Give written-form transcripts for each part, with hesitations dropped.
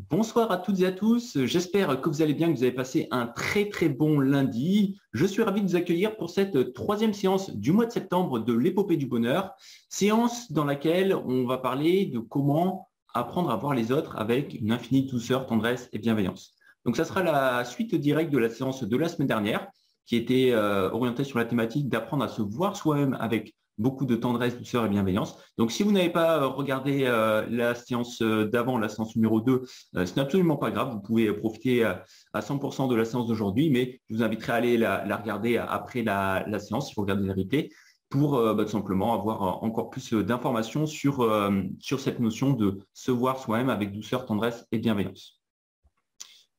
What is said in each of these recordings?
Bonsoir à toutes et à tous. J'espère que vous allez bien, que vous avez passé un très très bon lundi. Je suis ravi de vous accueillir pour cette troisième séance du mois de septembre de l'épopée du bonheur, séance dans laquelle on va parler de comment apprendre à voir les autres avec une infinie douceur, tendresse et bienveillance. Donc ça sera la suite directe de la séance de la semaine dernière qui était orientée sur la thématique d'apprendre à se voir soi-même avec beaucoup de tendresse, douceur et bienveillance. Donc, si vous n'avez pas regardé la séance d'avant, la séance numéro 2, ce n'est absolument pas grave. Vous pouvez profiter à 100% de la séance d'aujourd'hui, mais je vous inviterai à aller la regarder après la séance, il faut regarder le replay, pour tout simplement avoir encore plus d'informations sur cette notion de se voir soi-même avec douceur, tendresse et bienveillance.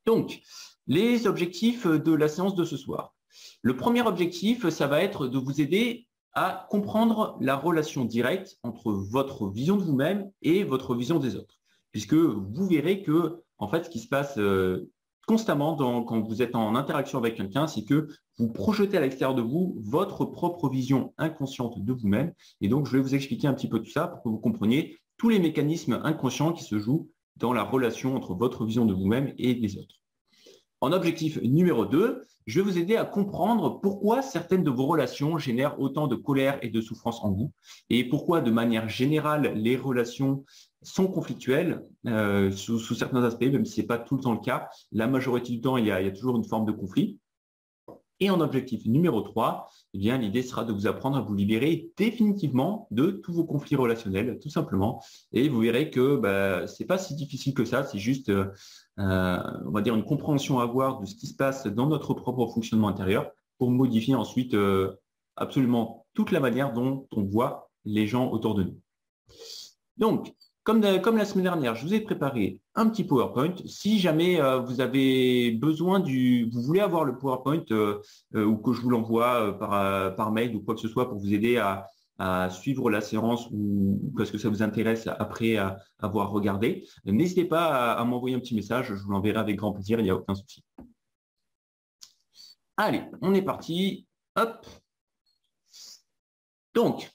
Donc, les objectifs de la séance de ce soir. Le premier objectif, ça va être de vous aider à comprendre la relation directe entre votre vision de vous-même et votre vision des autres. Puisque vous verrez que, en fait, ce qui se passe constamment quand vous êtes en interaction avec quelqu'un, c'est que vous projetez à l'extérieur de vous votre propre vision inconsciente de vous-même. Et donc, je vais vous expliquer un petit peu tout ça pour que vous compreniez tous les mécanismes inconscients qui se jouent dans la relation entre votre vision de vous-même et des autres. En objectif numéro 2, je vais vous aider à comprendre pourquoi certaines de vos relations génèrent autant de colère et de souffrance en vous et pourquoi, de manière générale, les relations sont conflictuelles sous certains aspects, même si ce n'est pas tout le temps le cas. La majorité du temps, il y a toujours une forme de conflit. Et en objectif numéro 3, eh bien, l'idée sera de vous apprendre à vous libérer définitivement de tous vos conflits relationnels, tout simplement. Et vous verrez que ce n'est pas si difficile que ça, c'est juste, on va dire, une compréhension à avoir de ce qui se passe dans notre propre fonctionnement intérieur pour modifier ensuite absolument toute la manière dont on voit les gens autour de nous. Donc, comme la semaine dernière, je vous ai préparé un petit PowerPoint. Si jamais vous avez besoin vous voulez avoir le PowerPoint ou que je vous l'envoie par mail ou quoi que ce soit pour vous aider à suivre la séance ou parce que ça vous intéresse après avoir regardé, n'hésitez pas à m'envoyer un petit message. Je vous l'enverrai avec grand plaisir, il n'y a aucun souci. Allez, on est parti. Hop. Donc,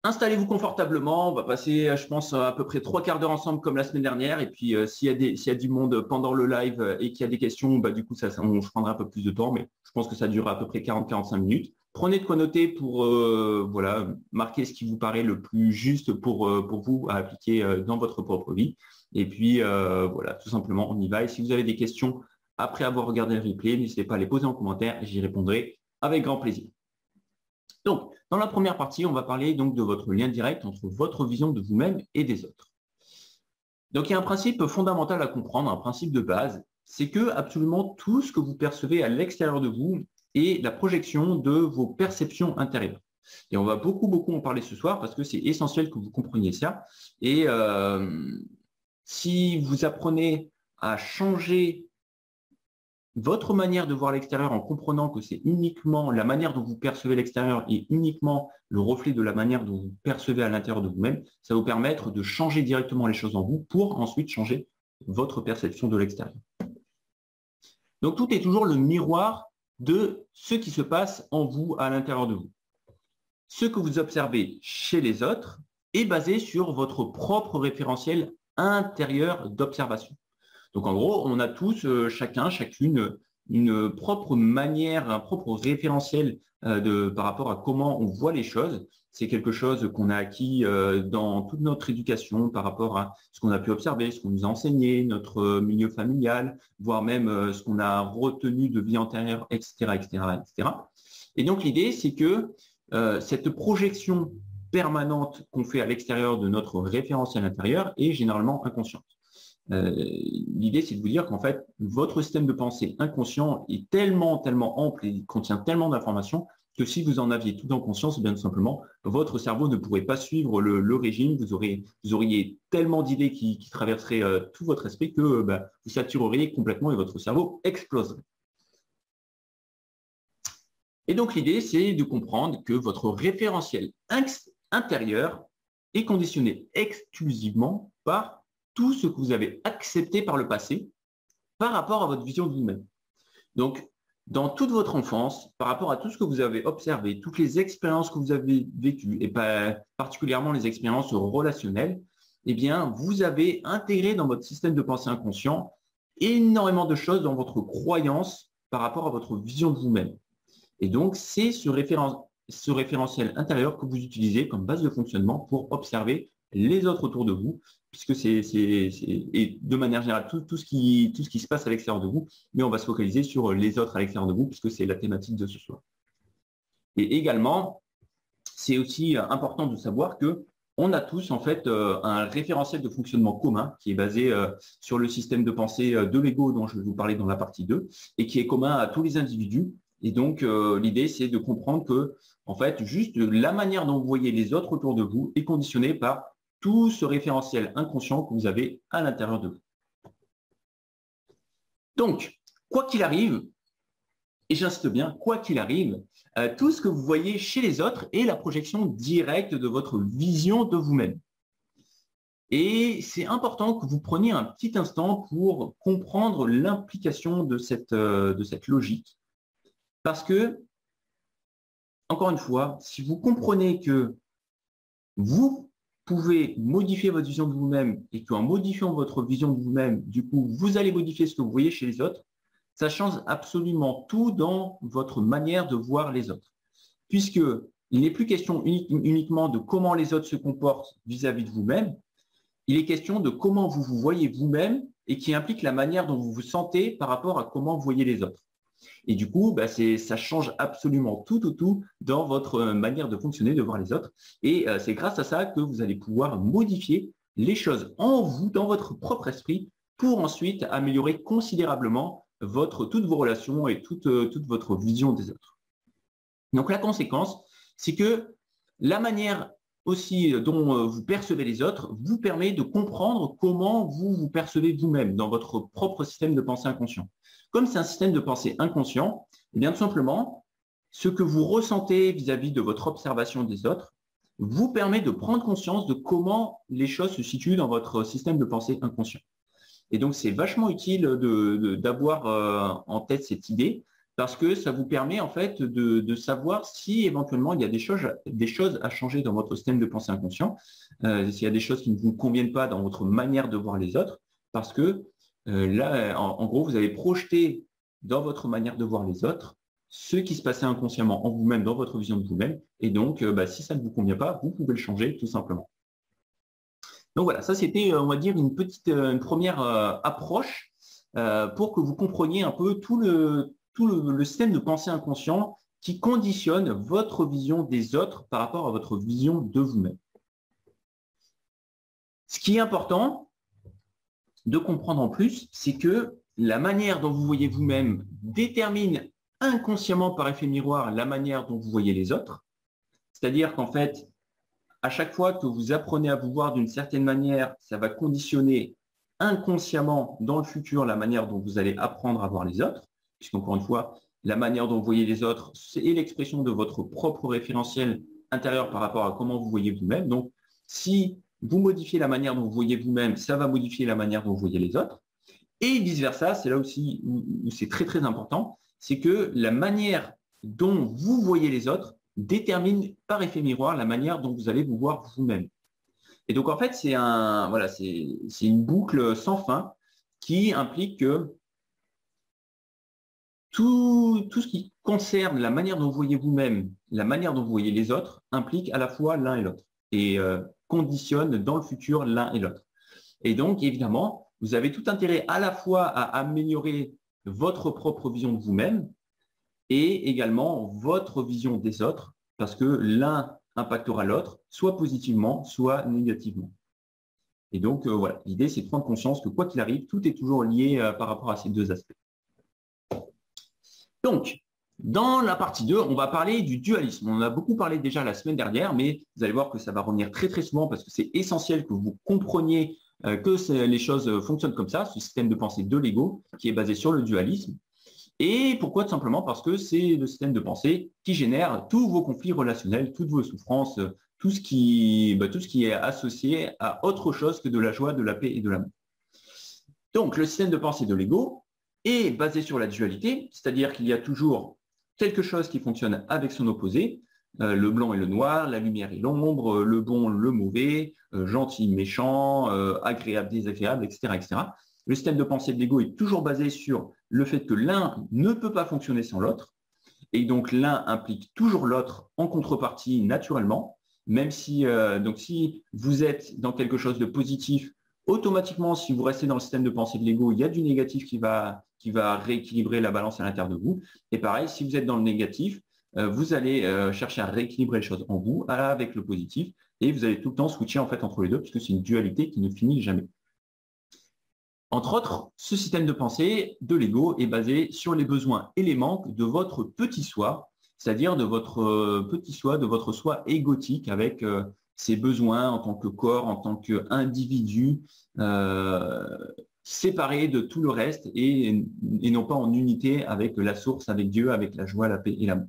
installez-vous confortablement. On va passer, je pense, à peu près 3 quarts d'heure ensemble comme la semaine dernière. Et puis, s'il y a du monde pendant le live et qu'il y a des questions, du coup, je prendrai un peu plus de temps. Mais je pense que ça durera à peu près 40-45 minutes. Prenez de quoi noter pour marquer ce qui vous paraît le plus juste pour vous à appliquer dans votre propre vie. Et puis, tout simplement, on y va. Et si vous avez des questions après avoir regardé le replay, n'hésitez pas à les poser en commentaire et j'y répondrai avec grand plaisir. Donc, dans la première partie, on va parler donc de votre lien direct entre votre vision de vous-même et des autres. Donc, il y a un principe fondamental à comprendre, un principe de base, c'est que absolument tout ce que vous percevez à l'extérieur de vous est la projection de vos perceptions intérieures. Et on va beaucoup en parler ce soir parce que c'est essentiel que vous compreniez ça. Et si vous apprenez à changer votre manière de voir l'extérieur en comprenant que c'est uniquement la manière dont vous percevez l'extérieur et uniquement le reflet de la manière dont vous percevez à l'intérieur de vous-même, ça va vous permettre de changer directement les choses en vous pour ensuite changer votre perception de l'extérieur. Donc, tout est toujours le miroir de ce qui se passe en vous à l'intérieur de vous. Ce que vous observez chez les autres est basé sur votre propre référentiel intérieur d'observation. Donc, en gros, on a tous, chacune, une propre manière, un propre référentiel par rapport à comment on voit les choses. C'est quelque chose qu'on a acquis dans toute notre éducation par rapport à ce qu'on a pu observer, ce qu'on nous a enseigné, notre milieu familial, voire même ce qu'on a retenu de vie antérieure, etc., etc., etc. Et donc, l'idée, c'est que cette projection permanente qu'on fait à l'extérieur de notre référentiel intérieur est généralement inconsciente. L'idée, c'est de vous dire qu'en fait, votre système de pensée inconscient est tellement ample et contient tellement d'informations que si vous en aviez tout en conscience, bien tout simplement, votre cerveau ne pourrait pas suivre le régime. Vous auriez tellement d'idées qui traverseraient tout votre esprit que vous satureriez complètement et votre cerveau exploserait. Et donc, l'idée, c'est de comprendre que votre référentiel intérieur est conditionné exclusivement par tout ce que vous avez accepté par le passé par rapport à votre vision de vous-même. Donc, dans toute votre enfance, par rapport à tout ce que vous avez observé, toutes les expériences que vous avez vécues, et particulièrement les expériences relationnelles, eh bien, vous avez intégré dans votre système de pensée inconscient énormément de choses dans votre croyance par rapport à votre vision de vous-même. Et donc, c'est ce référentiel intérieur que vous utilisez comme base de fonctionnement pour observer les autres autour de vous, puisque et de manière générale, tout ce qui se passe à l'extérieur de vous, mais on va se focaliser sur les autres à l'extérieur de vous, puisque c'est la thématique de ce soir. Et également, c'est aussi important de savoir que on a tous en fait un référentiel de fonctionnement commun qui est basé sur le système de pensée de l'ego dont je vais vous parler dans la partie 2 et qui est commun à tous les individus. Et donc, l'idée, c'est de comprendre que, en fait, juste la manière dont vous voyez les autres autour de vous est conditionnée par tout ce référentiel inconscient que vous avez à l'intérieur de vous. Donc, quoi qu'il arrive, et j'insiste bien, quoi qu'il arrive, tout ce que vous voyez chez les autres est la projection directe de votre vision de vous-même. Et c'est important que vous preniez un petit instant pour comprendre l'implication de cette logique. Parce que, encore une fois, si vous comprenez que vous pouvez modifier votre vision de vous-même et qu'en modifiant votre vision de vous-même, du coup, vous allez modifier ce que vous voyez chez les autres, ça change absolument tout dans votre manière de voir les autres. Puisqu'il n'est plus question uniquement de comment les autres se comportent vis-à-vis de vous-même, il est question de comment vous vous voyez vous-même et qui implique la manière dont vous vous sentez par rapport à comment vous voyez les autres. Et du coup, ça change absolument tout dans votre manière de fonctionner, de voir les autres. Et c'est grâce à ça que vous allez pouvoir modifier les choses en vous, dans votre propre esprit, pour ensuite améliorer considérablement toutes vos relations et toute votre vision des autres. Donc la conséquence, c'est que la manière aussi dont vous percevez les autres vous permet de comprendre comment vous vous percevez vous-même dans votre propre système de pensée inconscient. Comme c'est un système de pensée inconscient, eh bien tout simplement, ce que vous ressentez vis-à-vis de votre observation des autres vous permet de prendre conscience de comment les choses se situent dans votre système de pensée inconscient. Et donc, c'est vachement utile d'avoir en tête cette idée parce que ça vous permet en fait de savoir si éventuellement il y a des choses à changer dans votre système de pensée inconscient, s'il y a des choses qui ne vous conviennent pas dans votre manière de voir les autres, parce que là, en gros, vous avez projeté dans votre manière de voir les autres ce qui se passait inconsciemment en vous-même, dans votre vision de vous-même. Et donc, si ça ne vous convient pas, vous pouvez le changer tout simplement. Donc voilà, ça c'était, on va dire, une première approche pour que vous compreniez un peu tout le système de pensée inconscient qui conditionne votre vision des autres par rapport à votre vision de vous-même. Ce qui est important de comprendre en plus, c'est que la manière dont vous voyez vous-même détermine inconsciemment par effet miroir la manière dont vous voyez les autres. C'est-à-dire qu'en fait, à chaque fois que vous apprenez à vous voir d'une certaine manière, ça va conditionner inconsciemment dans le futur la manière dont vous allez apprendre à voir les autres, puisqu'encore une fois, la manière dont vous voyez les autres, c'est l'expression de votre propre référentiel intérieur par rapport à comment vous voyez vous-même. Donc, si vous modifiez la manière dont vous voyez vous-même, ça va modifier la manière dont vous voyez les autres. Et vice-versa, c'est là aussi où c'est très, très important, c'est que la manière dont vous voyez les autres détermine par effet miroir la manière dont vous allez vous voir vous-même. Et donc, en fait, c'est une boucle sans fin qui implique que tout ce qui concerne la manière dont vous voyez vous-même, la manière dont vous voyez les autres, implique à la fois l'un et l'autre et conditionne dans le futur l'un et l'autre. Et donc, évidemment, vous avez tout intérêt à la fois à améliorer votre propre vision de vous-même et également votre vision des autres, parce que l'un impactera l'autre, soit positivement, soit négativement. Et donc, voilà, l'idée, c'est de prendre conscience que quoi qu'il arrive, tout est toujours lié par rapport à ces deux aspects. Donc, dans la partie 2, on va parler du dualisme. On en a beaucoup parlé déjà la semaine dernière, mais vous allez voir que ça va revenir très, très souvent parce que c'est essentiel que vous compreniez que les choses fonctionnent comme ça, ce système de pensée de l'ego qui est basé sur le dualisme. Et pourquoi? Tout simplement parce que c'est le système de pensée qui génère tous vos conflits relationnels, toutes vos souffrances, tout ce qui est associé à autre chose que de la joie, de la paix et de l'amour. Donc, le système de pensée de l'ego est basé sur la dualité, c'est-à-dire qu'il y a toujours quelque chose qui fonctionne avec son opposé. le blanc et le noir, la lumière et l'ombre, le bon, le mauvais, gentil, méchant, agréable, désagréable, etc., etc. Le système de pensée de l'ego est toujours basé sur le fait que l'un ne peut pas fonctionner sans l'autre. Et donc, l'un implique toujours l'autre en contrepartie naturellement, même si, donc si vous êtes dans quelque chose de positif, automatiquement, si vous restez dans le système de pensée de l'ego, il y a du négatif qui va rééquilibrer la balance à l'intérieur de vous. Et pareil, si vous êtes dans le négatif, vous allez chercher à rééquilibrer les choses en vous avec le positif et vous allez tout le temps switcher en fait entre les deux puisque c'est une dualité qui ne finit jamais. Entre autres, ce système de pensée de l'ego est basé sur les besoins et les manques de votre petit soi, c'est-à-dire de votre petit soi, de votre soi égotique avec ses besoins en tant que corps, en tant qu'individu, séparé de tout le reste et non pas en unité avec la source, avec Dieu, avec la joie, la paix et l'amour.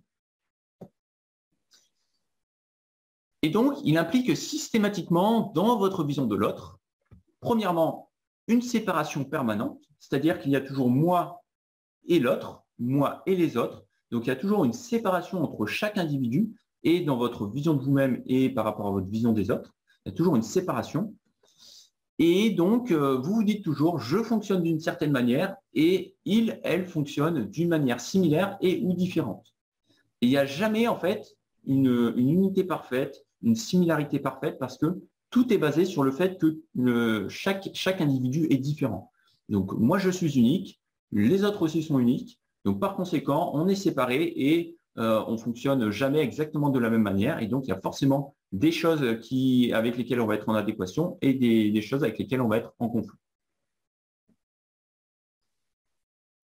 Et donc, il implique systématiquement dans votre vision de l'autre, premièrement, une séparation permanente, c'est-à-dire qu'il y a toujours moi et l'autre, moi et les autres. Donc, il y a toujours une séparation entre chaque individu et dans votre vision de vous-même et par rapport à votre vision des autres. Il y a toujours une séparation. Et donc, vous vous dites toujours, je fonctionne d'une certaine manière et il, elle fonctionne d'une manière similaire et ou différente. Et il n'y a jamais, en fait, une unité parfaite, une similarité parfaite parce que tout est basé sur le fait que chaque individu est différent. Donc, moi, je suis unique, les autres aussi sont uniques. Donc, par conséquent, on est séparés et on ne fonctionne jamais exactement de la même manière. Et donc, il y a forcément des choses avec lesquelles on va être en adéquation et des choses avec lesquelles on va être en conflit.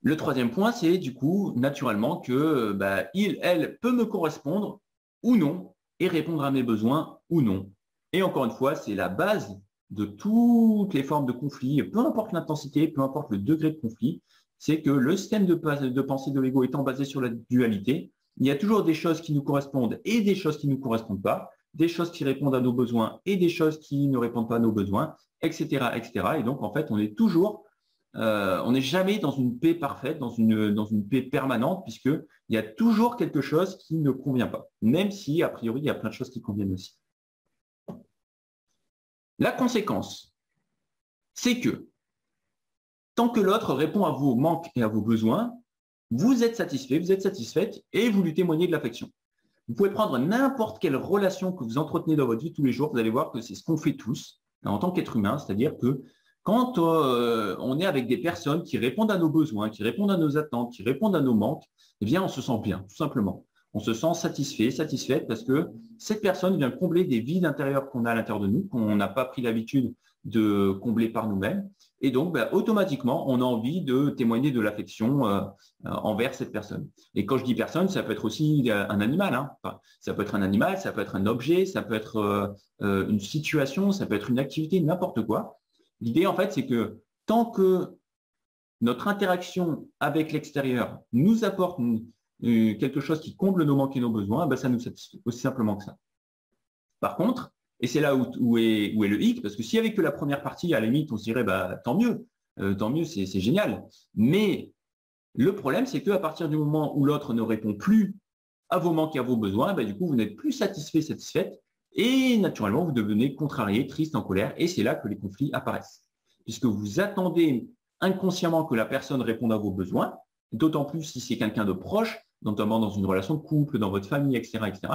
Le troisième point, c'est du coup, naturellement, que il, elle peut me correspondre ou non et répondre à mes besoins ou non. Et encore une fois, c'est la base de toutes les formes de conflit, peu importe l'intensité, peu importe le degré de conflit, c'est que le système de pensée de l'ego étant basé sur la dualité, il y a toujours des choses qui nous correspondent et des choses qui ne nous correspondent pas, des choses qui répondent à nos besoins et des choses qui ne répondent pas à nos besoins, etc., etc. Et donc, en fait, on est toujours on n'est jamais dans une paix parfaite, dans une paix permanente, puisqu'il y a toujours quelque chose qui ne convient pas, même si, a priori, il y a plein de choses qui conviennent aussi. La conséquence, c'est que tant que l'autre répond à vos manques et à vos besoins, vous êtes satisfait, vous êtes satisfaite et vous lui témoignez de l'affection. Vous pouvez prendre n'importe quelle relation que vous entretenez dans votre vie tous les jours, vous allez voir que c'est ce qu'on fait tous en tant qu'être humain, c'est-à-dire que quand on est avec des personnes qui répondent à nos besoins, qui répondent à nos attentes, qui répondent à nos manques, eh bien, on se sent bien, tout simplement. On se sent satisfait, satisfaite parce que cette personne vient combler des vides intérieurs qu'on a à l'intérieur de nous, qu'on n'a pas pris l'habitude de combler par nous-mêmes. Et donc, automatiquement, on a envie de témoigner de l'affection envers cette personne. Et quand je dis personne, ça peut être aussi un animal. Hein. Enfin, ça peut être un animal, ça peut être un objet, ça peut être une situation, ça peut être une activité, n'importe quoi. L'idée, en fait, c'est que tant que notre interaction avec l'extérieur nous apporte quelque chose qui comble nos manques et nos besoins, ça nous satisfait, aussi simplement que ça. Par contre, et c'est là où est le hic, parce que s'il n'y avait que la première partie, à la limite, on se dirait tant mieux, c'est génial. Mais le problème, c'est qu'à partir du moment où l'autre ne répond plus à vos manques et à vos besoins, du coup, vous n'êtes plus satisfait, satisfaite, et naturellement, vous devenez contrarié, triste, en colère, et c'est là que les conflits apparaissent. Puisque vous attendez inconsciemment que la personne réponde à vos besoins, d'autant plus si c'est quelqu'un de proche, notamment dans une relation de couple, dans votre famille, etc., etc.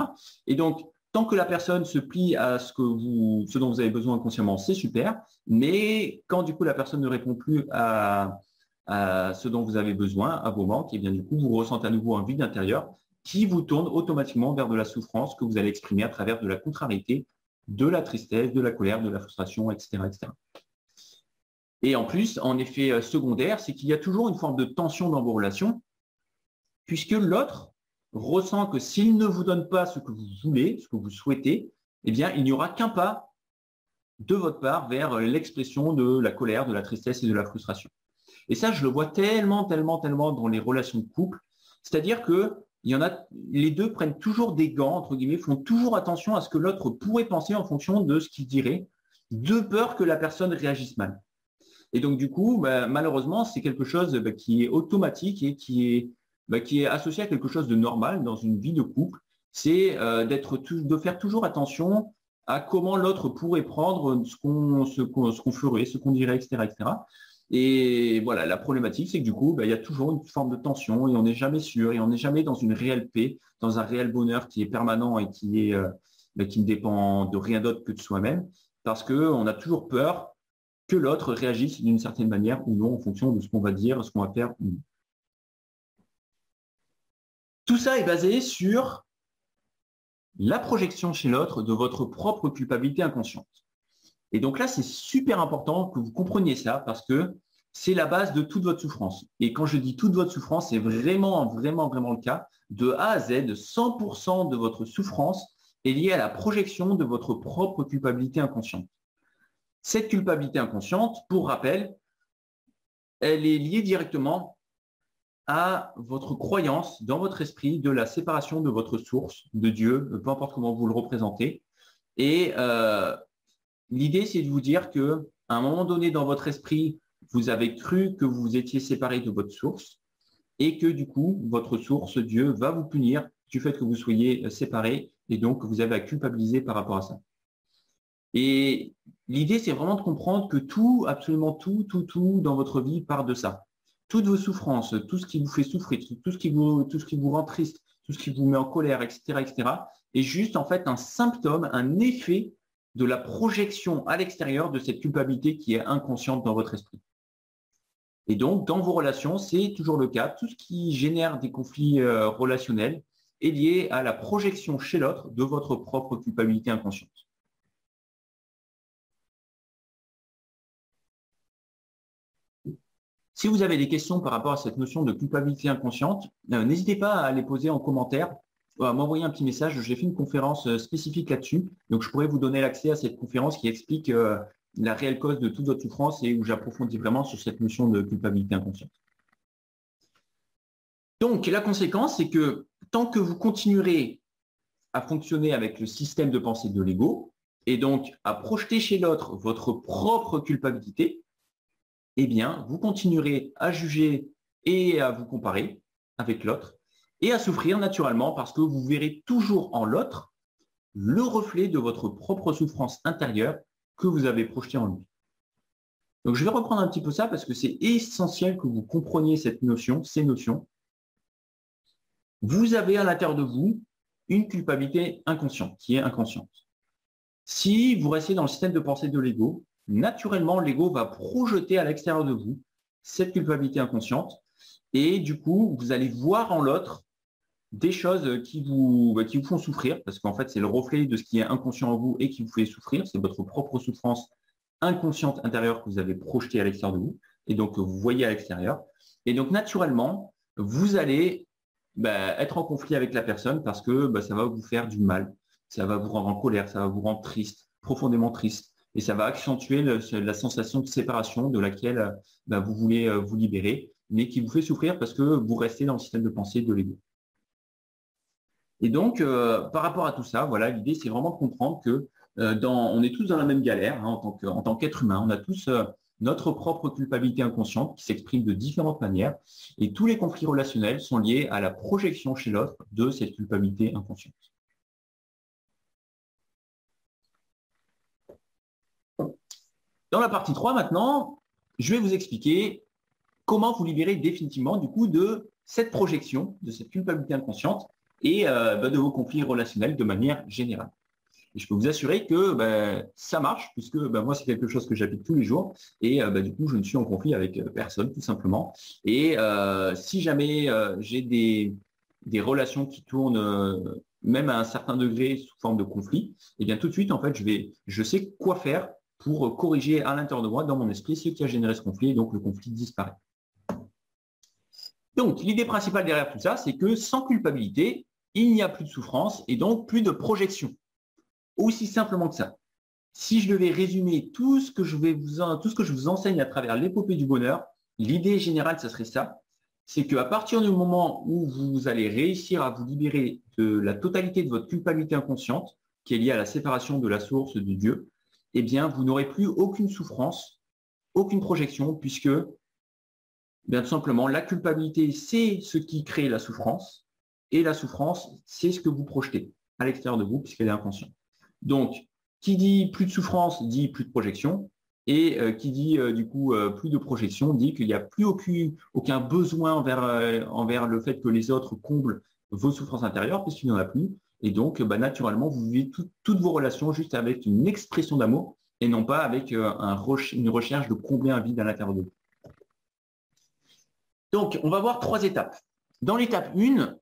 Et donc, tant que la personne se plie à ce dont vous avez besoin inconsciemment, c'est super. Mais quand du coup la personne ne répond plus à ce dont vous avez besoin, à vos manques, et bien du coup vous ressentez à nouveau un vide intérieur qui vous tourne automatiquement vers de la souffrance que vous allez exprimer à travers de la contrariété, de la tristesse, de la colère, de la frustration, etc., etc. Et en plus, en effet secondaire, c'est qu'il y a toujours une forme de tension dans vos relations, puisque l'autre ressent que s'il ne vous donne pas ce que vous voulez, ce que vous souhaitez, eh bien, il n'y aura qu'un pas de votre part vers l'expression de la colère, de la tristesse et de la frustration. Et ça, je le vois tellement, tellement, tellement dans les relations de couple. C'est-à-dire que les deux prennent toujours des gants, entre guillemets, font toujours attention à ce que l'autre pourrait penser en fonction de ce qu'il dirait, de peur que la personne réagisse mal. Et donc, du coup, malheureusement, c'est quelque chose qui est automatique et qui est associé à quelque chose de normal dans une vie de couple. c'est de faire toujours attention à comment l'autre pourrait prendre ce qu'on ferait, ce qu'on dirait, etc., etc. Et voilà, la problématique, c'est que du coup, il y a toujours une forme de tension et on n'est jamais sûr et on n'est jamais dans une réelle paix, dans un réel bonheur qui est permanent et qui ne dépend de rien d'autre que de soi-même, parce qu'on a toujours peur que l'autre réagisse d'une certaine manière ou non en fonction de ce qu'on va dire, ce qu'on va faire. Tout ça est basé sur la projection chez l'autre de votre propre culpabilité inconsciente. Et donc là, c'est super important que vous compreniez ça parce que c'est la base de toute votre souffrance. Et quand je dis toute votre souffrance, c'est vraiment, vraiment, vraiment le cas. De A à Z, 100% de votre souffrance est liée à la projection de votre propre culpabilité inconsciente. Cette culpabilité inconsciente, pour rappel, elle est liée directement à votre croyance dans votre esprit de la séparation de votre source, de Dieu, peu importe comment vous le représentez. Et l'idée, c'est de vous dire qu'à un moment donné dans votre esprit, vous avez cru que vous étiez séparé de votre source et que du coup, votre source, Dieu, va vous punir du fait que vous soyez séparés et donc vous avez à culpabiliser par rapport à ça. Et l'idée, c'est vraiment de comprendre que tout, absolument tout dans votre vie part de ça. Toutes vos souffrances, tout ce qui vous fait souffrir, tout ce qui vous rend triste, tout ce qui vous met en colère, etc., est juste en fait un symptôme, un effet de la projection à l'extérieur de cette culpabilité qui est inconsciente dans votre esprit. Et donc, dans vos relations, c'est toujours le cas. Tout ce qui génère des conflits relationnels est lié à la projection chez l'autre de votre propre culpabilité inconsciente. Si vous avez des questions par rapport à cette notion de culpabilité inconsciente, n'hésitez pas à les poser en commentaire, à m'envoyer un petit message. J'ai fait une conférence spécifique là-dessus, donc je pourrais vous donner l'accès à cette conférence qui explique la réelle cause de toute votre souffrance et où j'approfondis vraiment sur cette notion de culpabilité inconsciente. Donc, la conséquence, c'est que tant que vous continuerez à fonctionner avec le système de pensée de l'ego et donc à projeter chez l'autre votre propre culpabilité, eh bien, vous continuerez à juger et à vous comparer avec l'autre et à souffrir naturellement parce que vous verrez toujours en l'autre le reflet de votre propre souffrance intérieure que vous avez projetée en lui. Donc, je vais reprendre un petit peu ça parce que c'est essentiel que vous compreniez cette notion, ces notions. Vous avez à l'intérieur de vous une culpabilité inconsciente, qui est inconsciente. Si vous restez dans le système de pensée de l'ego, naturellement, l'ego va projeter à l'extérieur de vous cette culpabilité inconsciente et du coup, vous allez voir en l'autre des choses qui vous font souffrir parce qu'en fait, c'est le reflet de ce qui est inconscient en vous et qui vous fait souffrir. C'est votre propre souffrance inconsciente intérieure que vous avez projetée à l'extérieur de vous et donc que vous voyez à l'extérieur. Et donc, naturellement, vous allez être en conflit avec la personne parce que ça va vous faire du mal, ça va vous rendre en colère, ça va vous rendre triste, profondément triste. Et ça va accentuer la sensation de séparation de laquelle vous voulez vous libérer, mais qui vous fait souffrir parce que vous restez dans le système de pensée de l'ego. Et donc, par rapport à tout ça, voilà, l'idée, c'est vraiment de comprendre que on est tous dans la même galère hein, en tant qu'être humain. On a tous notre propre culpabilité inconsciente qui s'exprime de différentes manières. Et tous les conflits relationnels sont liés à la projection chez l'autre de cette culpabilité inconsciente. Dans la partie 3, maintenant, je vais vous expliquer comment vous libérer définitivement du coup de cette projection, de cette culpabilité inconsciente et de vos conflits relationnels de manière générale. Et je peux vous assurer que ça marche puisque moi, c'est quelque chose que j'applique tous les jours et du coup, je ne suis en conflit avec personne tout simplement. Et si jamais j'ai des relations qui tournent même à un certain degré sous forme de conflit, et bien tout de suite, en fait, je sais quoi faire pour corriger à l'intérieur de moi, dans mon esprit, ce qui a généré ce conflit, et donc le conflit disparaît. Donc, l'idée principale derrière tout ça, c'est que sans culpabilité, il n'y a plus de souffrance et donc plus de projection. Aussi simplement que ça. Si je devais résumer tout ce que je vous enseigne à travers l'épopée du bonheur, l'idée générale, ce serait ça. C'est qu'à partir du moment où vous allez réussir à vous libérer de la totalité de votre culpabilité inconsciente, qui est liée à la séparation de la source de Dieu, eh bien, vous n'aurez plus aucune souffrance, aucune projection, puisque, bien tout simplement, la culpabilité, c'est ce qui crée la souffrance. et la souffrance, c'est ce que vous projetez à l'extérieur de vous, puisqu'elle est inconsciente. Donc, qui dit plus de souffrance dit plus de projection, et qui dit du coup plus de projection dit qu'il n'y a plus aucun besoin envers le fait que les autres comblent vos souffrances intérieures, puisqu'il n'y en a plus. Et donc, naturellement, vous vivez toutes vos relations juste avec une expression d'amour et non pas avec une recherche de combler un vide à l'intérieur de vous. Donc, on va voir 3 étapes. Dans l'étape 1,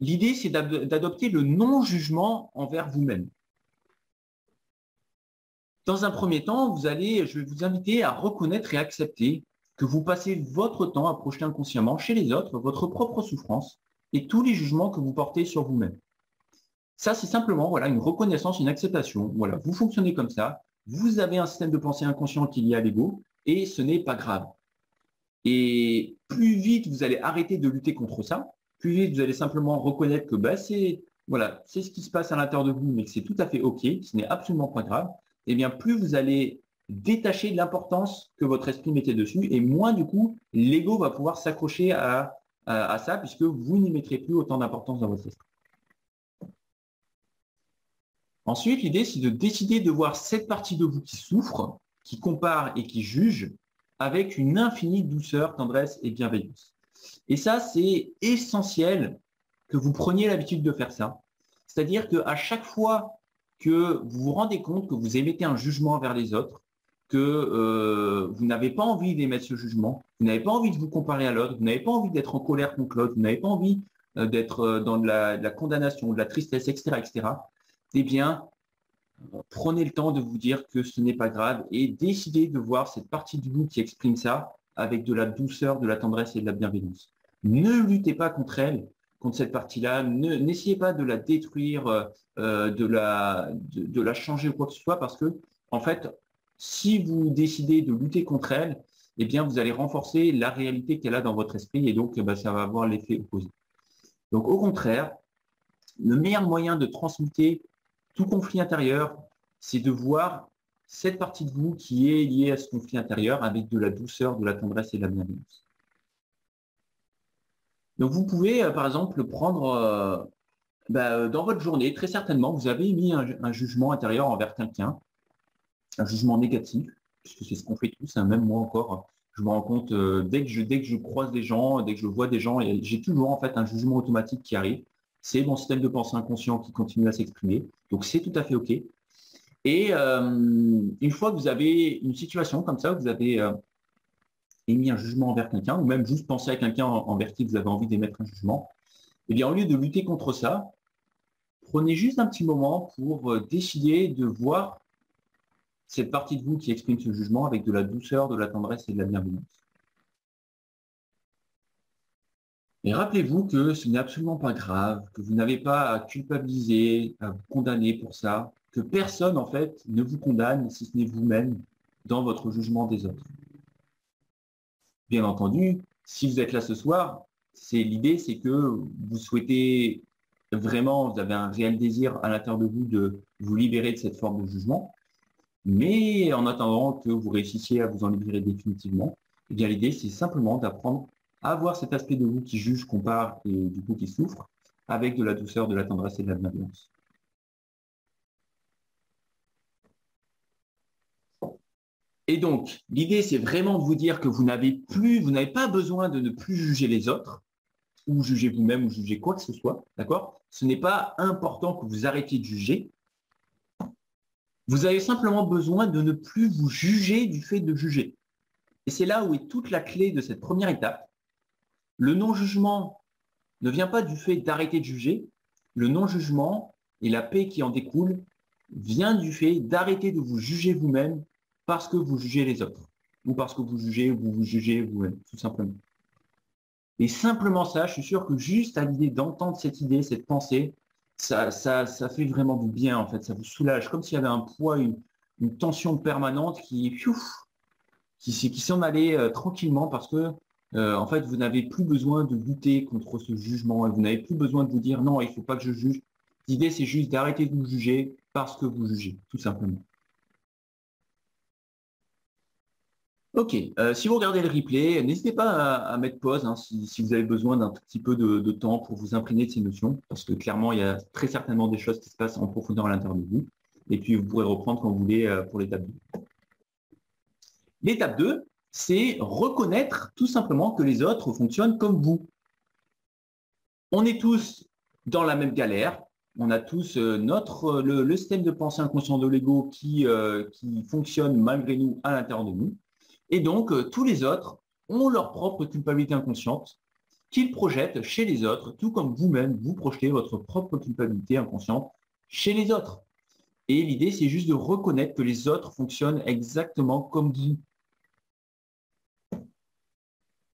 l'idée, c'est d'adopter le non-jugement envers vous-même. Dans un premier temps, je vais vous inviter à reconnaître et accepter que vous passez votre temps à projeter inconsciemment chez les autres votre propre souffrance et tous les jugements que vous portez sur vous-même. Ça, c'est simplement une reconnaissance, une acceptation. Voilà, vous fonctionnez comme ça, vous avez un système de pensée inconscient qui est lié à l'ego et ce n'est pas grave. Et plus vite vous allez arrêter de lutter contre ça, plus vite vous allez simplement reconnaître que c'est ce qui se passe à l'intérieur de vous, mais que c'est tout à fait OK, ce n'est absolument pas grave, et bien plus vous allez détacher de l'importance que votre esprit mettait dessus, et moins du coup, l'ego va pouvoir s'accrocher à ça, puisque vous n'y mettrez plus autant d'importance dans votre esprit. Ensuite, l'idée, c'est de décider de voir cette partie de vous qui souffre, qui compare et qui juge, avec une infinie douceur, tendresse et bienveillance. Et ça, c'est essentiel que vous preniez l'habitude de faire ça. C'est-à-dire qu'à chaque fois que vous vous rendez compte que vous émettez un jugement vers les autres, que vous n'avez pas envie d'émettre ce jugement, vous n'avez pas envie de vous comparer à l'autre, vous n'avez pas envie d'être en colère contre l'autre, vous n'avez pas envie d'être dans de la condamnation, de la tristesse, etc., eh bien, prenez le temps de vous dire que ce n'est pas grave et décidez de voir cette partie de vous qui exprime ça avec de la douceur, de la tendresse et de la bienveillance. Ne luttez pas contre elle, contre cette partie-là. N'essayez pas de la détruire, de la changer ou quoi que ce soit, parce que, en fait, si vous décidez de lutter contre elle, eh bien, vous allez renforcer la réalité qu'elle a dans votre esprit et donc, ça va avoir l'effet opposé. Donc, au contraire, le meilleur moyen de transmuter tout conflit intérieur, c'est de voir cette partie de vous qui est liée à ce conflit intérieur avec de la douceur, de la tendresse et de la bienveillance. Donc, vous pouvez, par exemple, prendre dans votre journée, très certainement, vous avez mis un jugement intérieur envers quelqu'un, un jugement négatif, puisque c'est ce qu'on fait tous, même moi encore, je me rends compte, dès que je croise des gens, dès que je vois des gens, j'ai toujours en fait un jugement automatique qui arrive. C'est mon système de pensée inconscient qui continue à s'exprimer. Donc, c'est tout à fait OK. Et une fois que vous avez une situation comme ça, vous avez émis un jugement envers quelqu'un, ou même juste pensé à quelqu'un envers qui vous avez envie d'émettre un jugement, eh bien, au lieu de lutter contre ça, prenez juste un petit moment pour décider de voir cette partie de vous qui exprime ce jugement avec de la douceur, de la tendresse et de la bienveillance. Et rappelez-vous que ce n'est absolument pas grave, que vous n'avez pas à culpabiliser, à vous condamner pour ça, que personne, en fait, ne vous condamne si ce n'est vous-même dans votre jugement des autres. Bien entendu, si vous êtes là ce soir, l'idée, c'est que vous souhaitez vraiment, vous avez un réel désir à l'intérieur de vous de vous libérer de cette forme de jugement, mais en attendant que vous réussissiez à vous en libérer définitivement, eh bien l'idée, c'est simplement d'apprendre à avoir cet aspect de vous qui juge, compare et du coup qui souffre, avec de la douceur, de la tendresse et de la bienveillance. Et donc, l'idée, c'est vraiment de vous dire que vous n'avez pas besoin de ne plus juger les autres, ou juger vous-même, ou juger quoi que ce soit, d'accord? Ce n'est pas important que vous arrêtiez de juger. Vous avez simplement besoin de ne plus vous juger du fait de juger. Et c'est là où est toute la clé de cette première étape. Le non-jugement ne vient pas du fait d'arrêter de juger. Le non-jugement et la paix qui en découle vient du fait d'arrêter de vous juger vous-même parce que vous jugez les autres ou parce que vous vous jugez vous-même, tout simplement. Et simplement ça, je suis sûr que juste à l'idée d'entendre cette idée, cette pensée, ça fait vraiment du bien, en fait. Ça vous soulage, comme s'il y avait un poids, une tension permanente qui s'en allait tranquillement parce que, en fait, vous n'avez plus besoin de lutter contre ce jugement et vous n'avez plus besoin de vous dire non, il ne faut pas que je juge. L'idée, c'est juste d'arrêter de vous juger parce que vous jugez, tout simplement. Ok, si vous regardez le replay, n'hésitez pas à mettre pause hein, si vous avez besoin d'un tout petit peu de temps pour vous imprégner de ces notions, parce que clairement, il y a très certainement des choses qui se passent en profondeur à l'intérieur de vous. Et puis, vous pourrez reprendre quand vous voulez pour l'étape 2. L'étape 2, c'est reconnaître tout simplement que les autres fonctionnent comme vous. On est tous dans la même galère, on a tous le système de pensée inconscient de l'ego qui fonctionne malgré nous à l'intérieur de nous. Et donc, tous les autres ont leur propre culpabilité inconsciente qu'ils projettent chez les autres, tout comme vous-même, vous projetez votre propre culpabilité inconsciente chez les autres. Et l'idée, c'est juste de reconnaître que les autres fonctionnent exactement comme vous.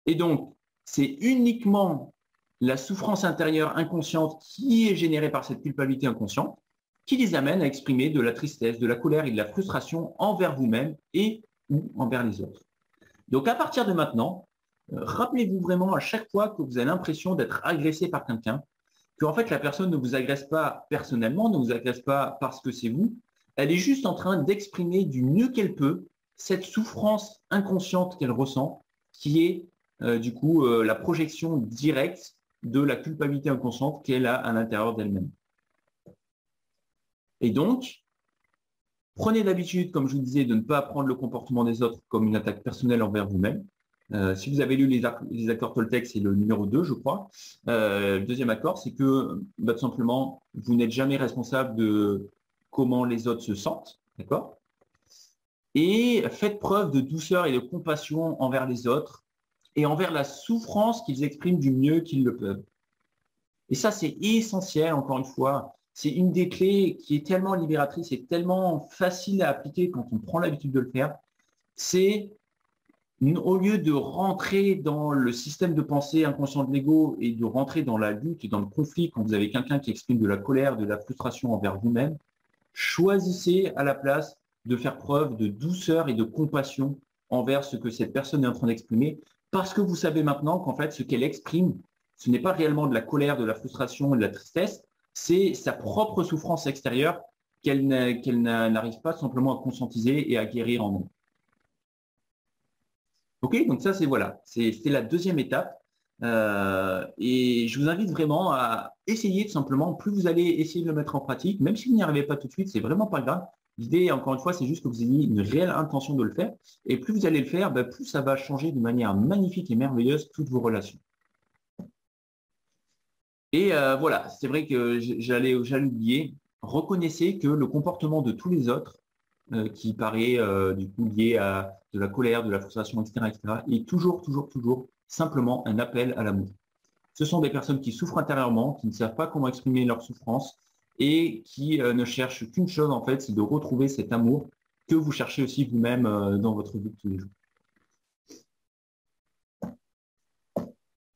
Et donc, c'est uniquement la souffrance intérieure inconsciente qui est générée par cette culpabilité inconsciente qui les amène à exprimer de la tristesse, de la colère et de la frustration envers vous-même et ou envers les autres. Donc, à partir de maintenant, rappelez-vous vraiment à chaque fois que vous avez l'impression d'être agressé par quelqu'un, que en fait, la personne ne vous agresse pas personnellement, ne vous agresse pas parce que c'est vous, elle est juste en train d'exprimer du mieux qu'elle peut cette souffrance inconsciente qu'elle ressent, qui est la projection directe de la culpabilité inconsciente qu'elle a à l'intérieur d'elle-même. Et donc, prenez l'habitude, comme je vous disais, de ne pas prendre le comportement des autres comme une attaque personnelle envers vous-même. Si vous avez lu les accords Toltec, c'est le numéro 2, je crois. Le deuxième accord, c'est que tout simplement, vous n'êtes jamais responsable de comment les autres se sentent, d'accord? Et faites preuve de douceur et de compassion envers les autres et envers la souffrance qu'ils expriment du mieux qu'ils le peuvent. Et ça, c'est essentiel, encore une fois. C'est une des clés qui est tellement libératrice et tellement facile à appliquer quand on prend l'habitude de le faire. C'est au lieu de rentrer dans le système de pensée inconscient de l'ego et de rentrer dans la lutte et dans le conflit quand vous avez quelqu'un qui exprime de la colère, de la frustration envers vous-même, choisissez à la place de faire preuve de douceur et de compassion envers ce que cette personne est en train d'exprimer, parce que vous savez maintenant qu'en fait, ce qu'elle exprime, ce n'est pas réellement de la colère, de la frustration, de la tristesse, c'est sa propre souffrance extérieure qu'elle n'arrive pas simplement à conscientiser et à guérir en elle. Ok, donc ça, c'était la deuxième étape. Et je vous invite vraiment à essayer tout simplement, plus vous allez essayer de le mettre en pratique, même si vous n'y arrivez pas tout de suite, c'est vraiment pas grave. L'idée, encore une fois, c'est juste que vous ayez une réelle intention de le faire. Et plus vous allez le faire, plus ça va changer de manière magnifique et merveilleuse toutes vos relations. Et voilà, c'est vrai que j'allais oublier. Reconnaissez que le comportement de tous les autres, qui paraît du coup lié à de la colère, de la frustration, etc., est toujours simplement un appel à l'amour. Ce sont des personnes qui souffrent intérieurement, qui ne savent pas comment exprimer leur souffrance et qui ne cherchent qu'une chose en fait, c'est de retrouver cet amour que vous cherchez aussi vous-même dans votre vie de tous les jours.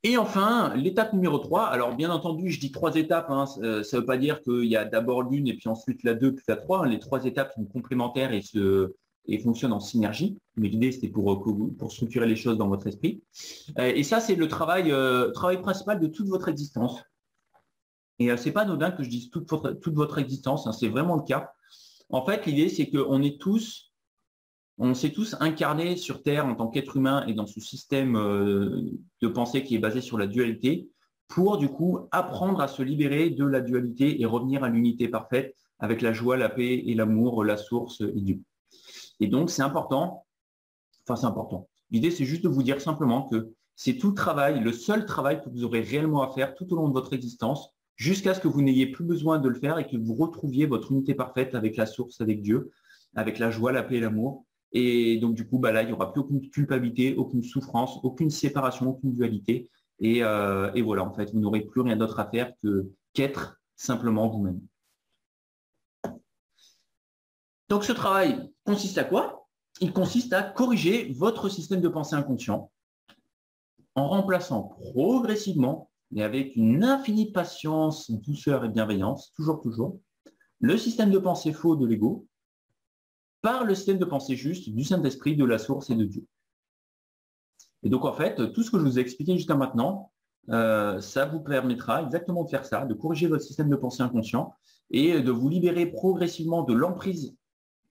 Et enfin, l'étape numéro 3, alors bien entendu, je dis 3 étapes, hein, ça ne veut pas dire qu'il y a d'abord l'une et puis ensuite la 2 puis la 3. Hein, les 3 étapes sont complémentaires et fonctionnent en synergie. Mais l'idée, c'était pour structurer les choses dans votre esprit. Et ça, c'est le travail principal de toute votre existence. Et c'est pas anodin que je dise toute votre existence, hein, c'est vraiment le cas. En fait, l'idée, c'est on s'est tous incarnés sur Terre en tant qu'être humain et dans ce système de pensée qui est basé sur la dualité pour du coup apprendre à se libérer de la dualité et revenir à l'unité parfaite avec la joie, la paix et l'amour, la source et Dieu. Et donc c'est important. L'idée c'est juste de vous dire simplement que c'est tout le travail, le seul travail que vous aurez réellement à faire tout au long de votre existence jusqu'à ce que vous n'ayez plus besoin de le faire et que vous retrouviez votre unité parfaite avec la source, avec Dieu, avec la joie, la paix et l'amour. Et donc, du coup, là, il n'y aura plus aucune culpabilité, aucune souffrance, aucune séparation, aucune dualité. Et voilà, en fait, vous n'aurez plus rien d'autre à faire qu'être simplement vous-même. Donc, ce travail consiste à quoi? Il consiste à corriger votre système de pensée inconscient en remplaçant progressivement, mais avec une infinie patience, douceur et bienveillance, toujours, le système de pensée faux de l'ego par le système de pensée juste du Saint-Esprit, de la source et de Dieu. Et donc, en fait, tout ce que je vous ai expliqué jusqu'à maintenant, ça vous permettra exactement de faire ça, de corriger votre système de pensée inconscient et de vous libérer progressivement de l'emprise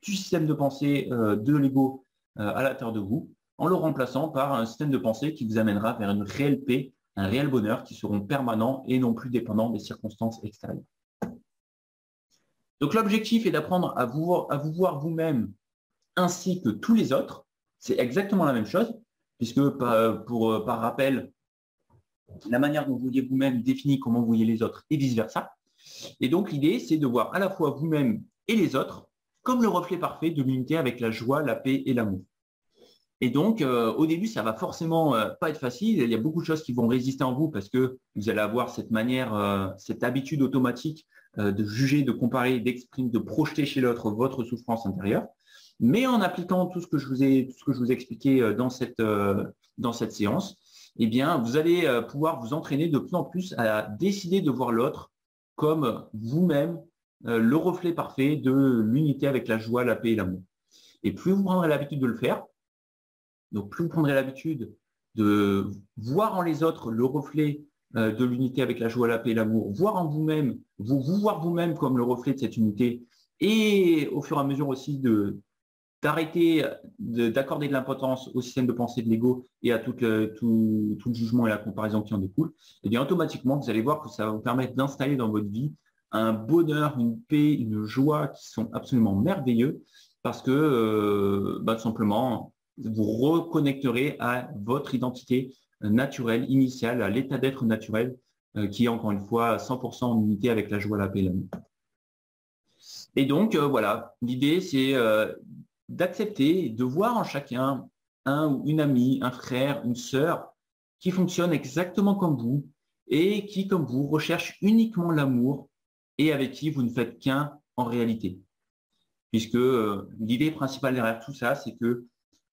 du système de pensée de l'ego à l'intérieur de vous en le remplaçant par un système de pensée qui vous amènera vers une réelle paix, un réel bonheur qui seront permanents et non plus dépendants des circonstances extérieures. Donc l'objectif est d'apprendre à vous voir vous-même ainsi que tous les autres. C'est exactement la même chose, puisque par rappel, la manière dont vous voyez vous-même définit comment vous voyez les autres et vice-versa. Et donc l'idée, c'est de voir à la fois vous-même et les autres comme le reflet parfait de l'unité avec la joie, la paix et l'amour. Et donc, au début, ça va forcément pas être facile. Il y a beaucoup de choses qui vont résister en vous parce que vous allez avoir cette manière, cette habitude automatique de juger, de comparer, d'exprimer, de projeter chez l'autre votre souffrance intérieure. Mais en appliquant tout ce que je vous ai expliqué dans cette séance, eh bien, vous allez pouvoir vous entraîner de plus en plus à décider de voir l'autre comme vous-même, le reflet parfait de l'unité avec la joie, la paix et l'amour. Et plus vous prendrez l'habitude de le faire, donc plus vous prendrez l'habitude de voir en les autres le reflet de l'unité avec la joie, la paix et l'amour, voir en vous-même, vous voir vous-même comme le reflet de cette unité, et au fur et à mesure aussi d'arrêter d'accorder de l'importance au système de pensée de l'ego et à tout le jugement et la comparaison qui en découle, et bien automatiquement, vous allez voir que ça va vous permettre d'installer dans votre vie un bonheur, une paix, une joie qui sont absolument merveilleux parce que tout simplement, vous reconnecterez à votre identité naturelle, initiale, à l'état d'être naturel qui est encore une fois 100% en unité avec la joie, la paix et l'amour. Et donc, voilà, l'idée, c'est d'accepter, de voir en chacun un ou une amie, un frère, une sœur qui fonctionne exactement comme vous et qui, comme vous, recherche uniquement l'amour et avec qui vous ne faites qu'un en réalité. Puisque l'idée principale derrière tout ça, c'est que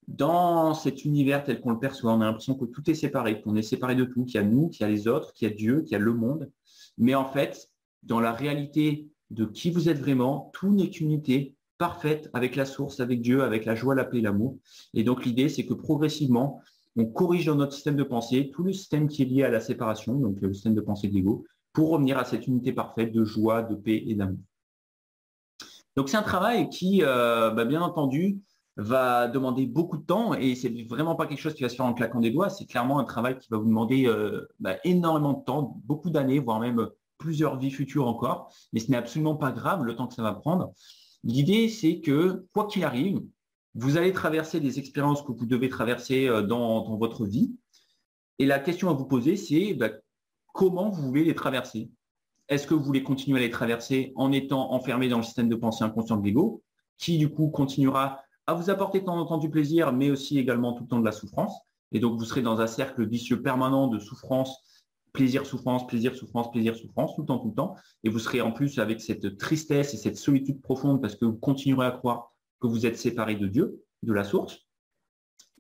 dans cet univers tel qu'on le perçoit, on a l'impression que tout est séparé, qu'on est séparé de tout, qu'il y a nous, qu'il y a les autres, qu'il y a Dieu, qu'il y a le monde. Mais en fait, dans la réalité de qui vous êtes vraiment, tout n'est qu'unité parfaite avec la source, avec Dieu, avec la joie, la paix et l'amour. Et donc l'idée, c'est que progressivement, on corrige dans notre système de pensée tout le système qui est lié à la séparation, donc le système de pensée de l'ego, pour revenir à cette unité parfaite de joie, de paix et d'amour. Donc c'est un travail qui, bien entendu, va demander beaucoup de temps et c'est vraiment pas quelque chose qui va se faire en claquant des doigts. C'est clairement un travail qui va vous demander énormément de temps, beaucoup d'années, voire même plusieurs vies futures encore. Mais ce n'est absolument pas grave le temps que ça va prendre. L'idée, c'est que quoi qu'il arrive, vous allez traverser des expériences que vous devez traverser dans votre vie. Et la question à vous poser, c'est comment vous voulez les traverser? Est-ce que vous voulez continuer à les traverser en étant enfermé dans le système de pensée inconscient de l'ego, qui du coup continuera à vous apporter de temps en temps du plaisir, mais aussi également tout le temps de la souffrance. Et donc, vous serez dans un cercle vicieux permanent de souffrance, plaisir, souffrance, plaisir, souffrance, plaisir, souffrance, tout le temps, tout le temps. Et vous serez en plus avec cette tristesse et cette solitude profonde parce que vous continuerez à croire que vous êtes séparé de Dieu, de la source.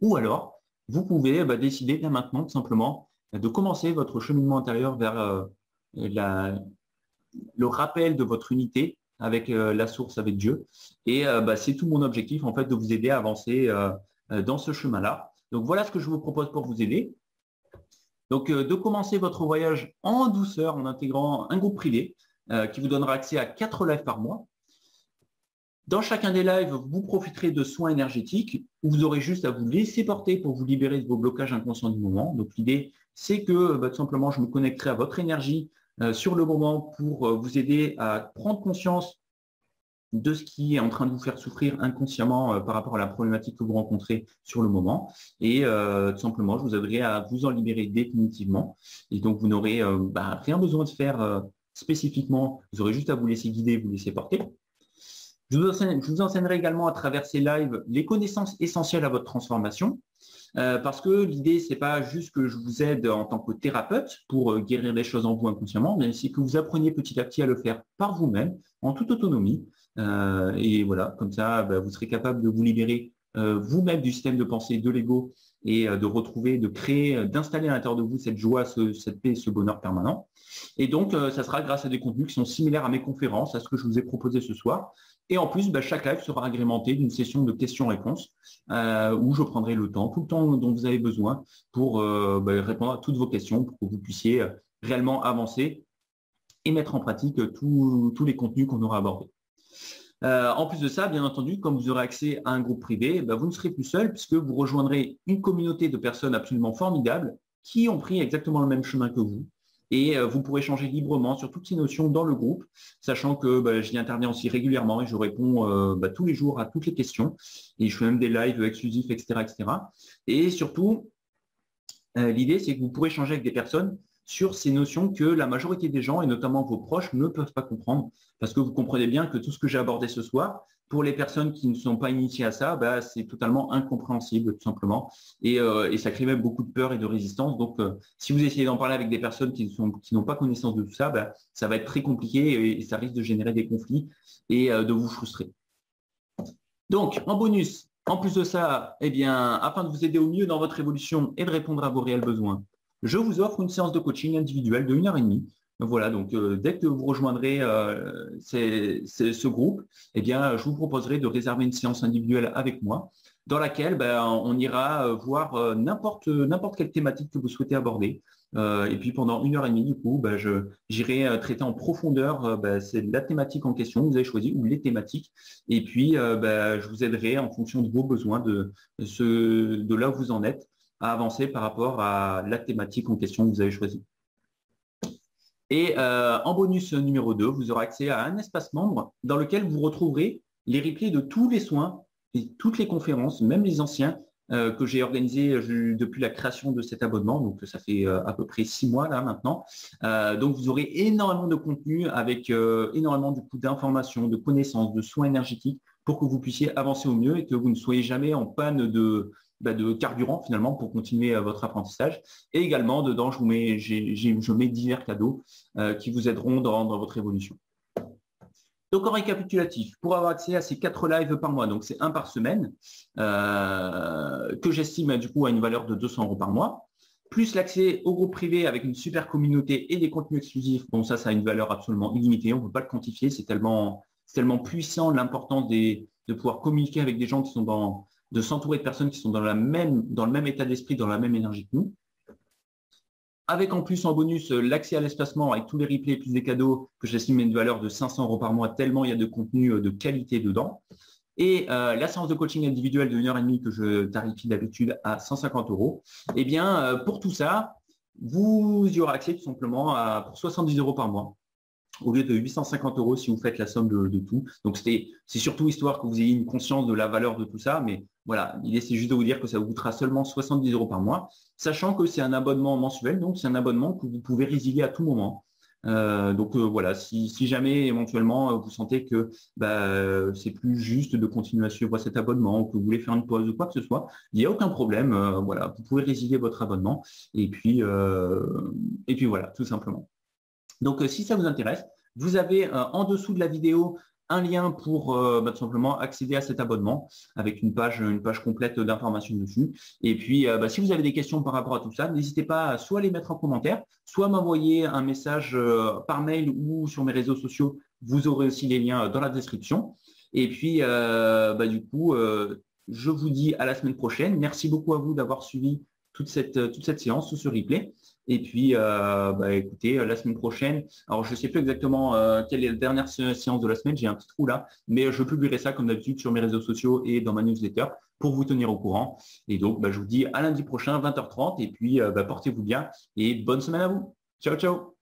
Ou alors, vous pouvez décider dès maintenant, tout simplement, de commencer votre cheminement intérieur vers le rappel de votre unité avec la source, avec Dieu. Et c'est tout mon objectif, en fait, de vous aider à avancer dans ce chemin-là. Donc, voilà ce que je vous propose pour vous aider. Donc, de commencer votre voyage en douceur en intégrant un groupe privé qui vous donnera accès à 4 lives par mois. Dans chacun des lives, vous profiterez de soins énergétiques où vous aurez juste à vous laisser porter pour vous libérer de vos blocages inconscients du moment. Donc, l'idée, c'est que tout simplement, je me connecterai à votre énergie sur le moment pour vous aider à prendre conscience de ce qui est en train de vous faire souffrir inconsciemment par rapport à la problématique que vous rencontrez sur le moment. Et tout simplement, je vous aiderai à vous en libérer définitivement. Et donc, vous n'aurez rien besoin de faire spécifiquement. Vous aurez juste à vous laisser guider, vous laisser porter. Je vous enseignerai également à travers ces lives les connaissances essentielles à votre transformation. Parce que l'idée, c'est pas juste que je vous aide en tant que thérapeute pour guérir les choses en vous inconsciemment, mais c'est que vous appreniez petit à petit à le faire par vous-même, en toute autonomie. Et voilà, comme ça, vous serez capable de vous libérer vous-même du système de pensée de l'ego et de retrouver, de créer, d'installer à l'intérieur de vous cette joie, cette paix, ce bonheur permanent. Et donc, ça sera grâce à des contenus qui sont similaires à mes conférences, à ce que je vous ai proposé ce soir. Et en plus, chaque live sera agrémenté d'une session de questions-réponses où je prendrai le temps, tout le temps dont vous avez besoin pour répondre à toutes vos questions, pour que vous puissiez réellement avancer et mettre en pratique tous les contenus qu'on aura abordés. En plus de ça, bien entendu, comme vous aurez accès à un groupe privé, vous ne serez plus seul puisque vous rejoindrez une communauté de personnes absolument formidables qui ont pris exactement le même chemin que vous. Et vous pourrez échanger librement sur toutes ces notions dans le groupe, sachant que j'y interviens aussi régulièrement et je réponds tous les jours à toutes les questions. Et je fais même des lives exclusifs, etc., etc. Et surtout, l'idée, c'est que vous pourrez échanger avec des personnes sur ces notions que la majorité des gens, et notamment vos proches, ne peuvent pas comprendre. Parce que vous comprenez bien que tout ce que j'ai abordé ce soir, pour les personnes qui ne sont pas initiées à ça, c'est totalement incompréhensible, tout simplement. Et ça crée même beaucoup de peur et de résistance. Donc, si vous essayez d'en parler avec des personnes qui n'ont pas connaissance de tout ça, ça va être très compliqué et ça risque de générer des conflits et de vous frustrer. Donc, en bonus, en plus de ça, afin de vous aider au mieux dans votre évolution et de répondre à vos réels besoins, je vous offre une séance de coaching individuelle de 1h30. Voilà, donc dès que vous rejoindrez ce groupe, je vous proposerai de réserver une séance individuelle avec moi dans laquelle on ira voir n'importe quelle thématique que vous souhaitez aborder. Et puis pendant 1h30, du coup, j'irai traiter en profondeur c'est la thématique en question que vous avez choisi ou les thématiques. Et puis, je vous aiderai en fonction de vos besoins, de là où vous en êtes, à avancer par rapport à la thématique en question que vous avez choisie. Et en bonus numéro 2, vous aurez accès à un espace membre dans lequel vous retrouverez les replays de tous les soins et toutes les conférences, même les anciens, que j'ai organisés depuis la création de cet abonnement. Donc, ça fait à peu près 6 mois là maintenant. Donc, vous aurez énormément de contenu avec énormément d'informations, de connaissances, de soins énergétiques pour que vous puissiez avancer au mieux et que vous ne soyez jamais en panne de carburant finalement pour continuer votre apprentissage. Et également, dedans, je mets divers cadeaux qui vous aideront dans votre évolution. Donc, en récapitulatif, pour avoir accès à ces 4 lives par mois, donc c'est un par semaine, que j'estime du coup à une valeur de 200 € par mois, plus l'accès au groupe privé avec une super communauté et des contenus exclusifs, bon ça a une valeur absolument illimitée, on ne peut pas le quantifier, c'est tellement puissant l'importance de pouvoir communiquer avec des gens qui sont de s'entourer de personnes qui sont dans le même état d'esprit, dans la même énergie que nous. Avec en plus en bonus l'accès à l'espacement avec tous les replays plus des cadeaux que j'estime une valeur de 500 € par mois tellement il y a de contenu de qualité dedans. Et la séance de coaching individuelle de 1h30 que je tarifie d'habitude à 150 €. Pour tout ça, vous y aurez accès tout simplement pour 70 € par mois, au lieu de 850 € si vous faites la somme de tout. Donc, c'est surtout histoire que vous ayez une conscience de la valeur de tout ça. Mais voilà, l'idée, c'est juste de vous dire que ça vous coûtera seulement 70 € par mois, sachant que c'est un abonnement mensuel. Donc, c'est un abonnement que vous pouvez résilier à tout moment. Voilà, si jamais éventuellement vous sentez que c'est plus juste de continuer à suivre cet abonnement ou que vous voulez faire une pause ou quoi que ce soit, il n'y a aucun problème. Voilà, vous pouvez résilier votre abonnement et puis voilà, tout simplement. Donc, si ça vous intéresse, vous avez en dessous de la vidéo un lien pour tout simplement accéder à cet abonnement avec une page complète d'informations dessus. Et puis, si vous avez des questions par rapport à tout ça, n'hésitez pas à soit les mettre en commentaire, soit m'envoyer un message par mail ou sur mes réseaux sociaux. Vous aurez aussi les liens dans la description. Et puis, du coup, je vous dis à la semaine prochaine. Merci beaucoup à vous d'avoir suivi toute cette séance, tout ce replay. Et puis, écoutez, la semaine prochaine, alors je ne sais plus exactement quelle est la dernière séance de la semaine, j'ai un petit trou là, mais je publierai ça comme d'habitude sur mes réseaux sociaux et dans ma newsletter pour vous tenir au courant. Et donc, je vous dis à lundi prochain, 20h30, et puis portez-vous bien et bonne semaine à vous. Ciao, ciao.